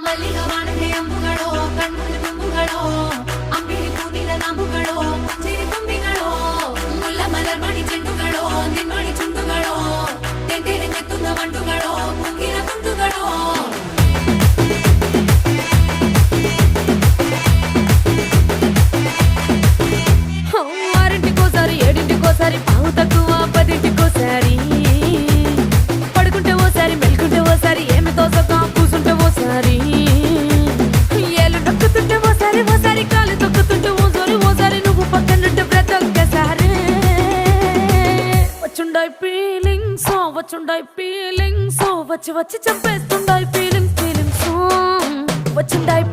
ಮಲ್ಲಿಗವಾಣದೆ ಅಂಬುಗಳೋ ಕಣ್ಮುಂದು ತುಂಬುಗಳೋ ಅಂಬಿಳಿ ಕೂದಿದ ನಾಂಬುಗಳೋ ಮುಂಚಿರಿ ತುಂಬಿಗಳೋ ಮುಲ್ಲ ಮಲರ್ಮಣಿ ಚೆಂಡುಗಳೋ ನಿನ್ನೊಳಿ ಚುಂಡುಗಳೋ ತೆಂಟೆರೆ ನೆತ್ತುದ ಮಂಡುಗಳೋ ಮುಂಗಿನ ತುಂಡುಗಳೋ ఆరింటికోసారి ఏడింటికోసారి పావు తక్కువ పదింటికోసారి పడుకుంటే ఓసారి మెలుకుంటే ఓసారి ఏమి తోసగా కూసుంటే ఓసారి ఏళ్ళు నొక్కుతుంటే ఓసారి ఓసారి కాలు తొక్కుతుంటే ఓసారి నువ్వు పక్కనుంటే బ్రతొక్కసారి వచ్చుండాయి ఫీలింగ్స్ వచ్చి వచ్చి చంపేస్తుండాయి ఫీలింగ్స్ వచ్చిండాయి